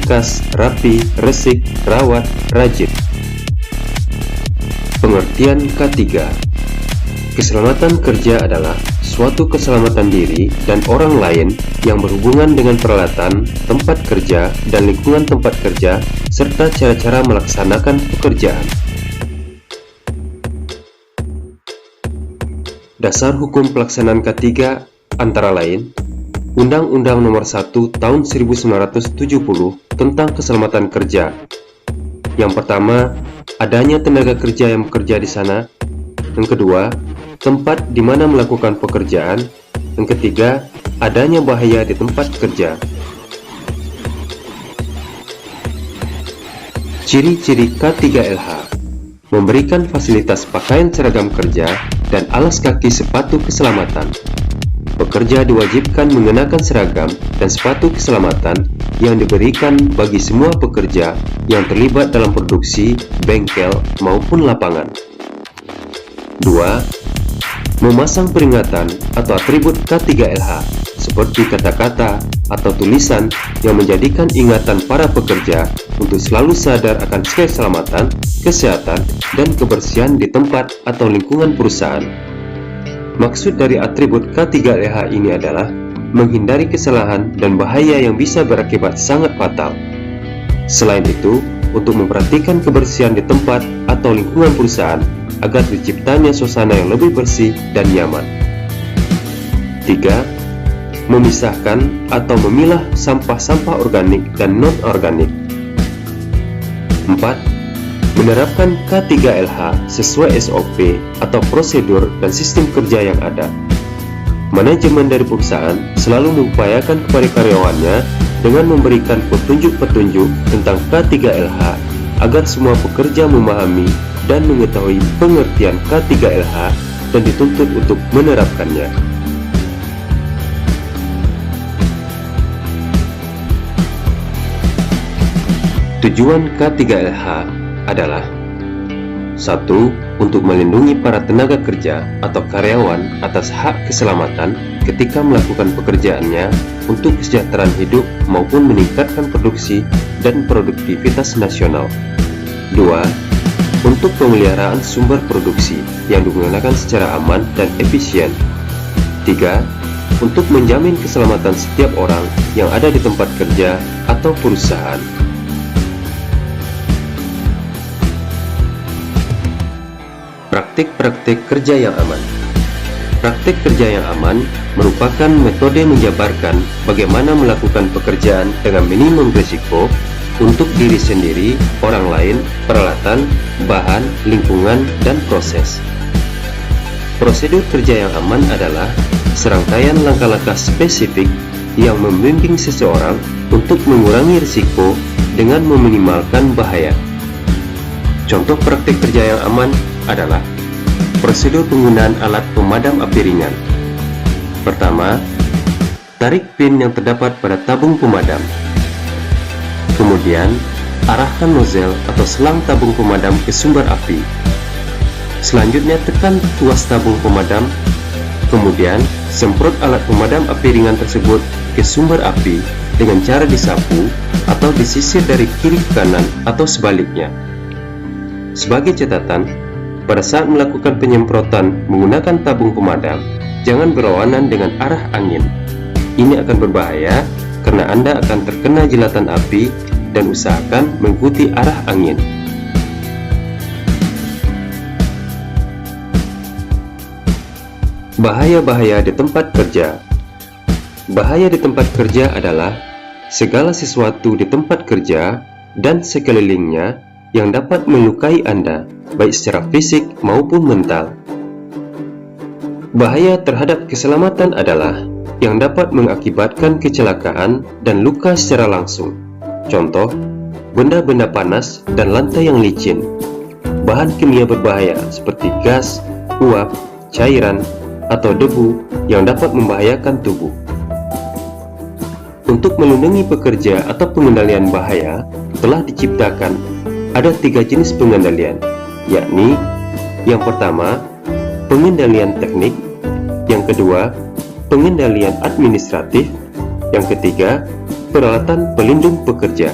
ringkas, rapi, resik, rawat, rajin. Pengertian K3. Keselamatan kerja adalah suatu keselamatan diri dan orang lain yang berhubungan dengan peralatan, tempat kerja, dan lingkungan tempat kerja, serta cara-cara melaksanakan pekerjaan. Dasar hukum pelaksanaan K3 antara lain Undang-Undang Nomor 1 Tahun 1970 tentang Keselamatan Kerja. Yang pertama, adanya tenaga kerja yang bekerja di sana. Yang kedua, tempat di mana melakukan pekerjaan. Yang ketiga, adanya bahaya di tempat kerja. Ciri-ciri K3LH: memberikan fasilitas pakaian seragam kerja dan alas kaki sepatu keselamatan. Pekerja diwajibkan mengenakan seragam dan sepatu keselamatan yang diberikan bagi semua pekerja yang terlibat dalam produksi, bengkel, maupun lapangan. 2. Memasang peringatan atau atribut K3LH seperti kata-kata atau tulisan yang menjadikan ingatan para pekerja untuk selalu sadar akan keselamatan, kesehatan, dan kebersihan di tempat atau lingkungan perusahaan. Maksud dari atribut K3LH ini adalah menghindari kesalahan dan bahaya yang bisa berakibat sangat fatal. Selain itu, untuk memperhatikan kebersihan di tempat atau lingkungan perusahaan agar terciptanya suasana yang lebih bersih dan nyaman. 3. Memisahkan atau memilah sampah-sampah organik dan non-organik. 4. Menerapkan K3LH sesuai SOP atau prosedur dan sistem kerja yang ada. Manajemen dari perusahaan selalu mengupayakan kepada karyawannya dengan memberikan petunjuk-petunjuk tentang K3LH agar semua pekerja memahami dan mengetahui pengertian K3LH dan dituntut untuk menerapkannya. Tujuan K3LH adalah 1. Untuk melindungi para tenaga kerja atau karyawan atas hak keselamatan ketika melakukan pekerjaannya untuk kesejahteraan hidup maupun meningkatkan produksi dan produktivitas nasional. 2. Untuk pemeliharaan sumber produksi yang digunakan secara aman dan efisien. 3. Untuk menjamin keselamatan setiap orang yang ada di tempat kerja atau perusahaan. Praktik-praktik kerja yang aman. Praktik kerja yang aman merupakan metode menjabarkan bagaimana melakukan pekerjaan dengan minimum risiko untuk diri sendiri, orang lain, peralatan, bahan, lingkungan, dan proses. Prosedur kerja yang aman adalah serangkaian langkah-langkah spesifik yang membimbing seseorang untuk mengurangi risiko dengan meminimalkan bahaya. Contoh praktik kerja yang aman adalah prosedur penggunaan alat pemadam api ringan. Pertama, tarik pin yang terdapat pada tabung pemadam. Kemudian, arahkan nozzle atau selang tabung pemadam ke sumber api. Selanjutnya, tekan tuas tabung pemadam. Kemudian, semprot alat pemadam api ringan tersebut ke sumber api dengan cara disapu atau disisir dari kiri ke kanan atau sebaliknya. Sebagai catatan, pada saat melakukan penyemprotan menggunakan tabung pemadam, jangan berlawanan dengan arah angin. Ini akan berbahaya karena Anda akan terkena jilatan api dan usahakan mengikuti arah angin. Bahaya-bahaya di tempat kerja. Bahaya di tempat kerja adalah segala sesuatu di tempat kerja dan sekelilingnya yang dapat melukai Anda, baik secara fisik maupun mental. Bahaya terhadap keselamatan adalah yang dapat mengakibatkan kecelakaan dan luka secara langsung. Contoh, benda-benda panas dan lantai yang licin, bahan kimia berbahaya seperti gas, uap, cairan, atau debu yang dapat membahayakan tubuh. Untuk melindungi pekerja atau pengendalian bahaya, telah diciptakan ada 3 jenis pengendalian, yakni yang pertama, pengendalian teknik, yang kedua, pengendalian administratif, yang ketiga, peralatan pelindung pekerja.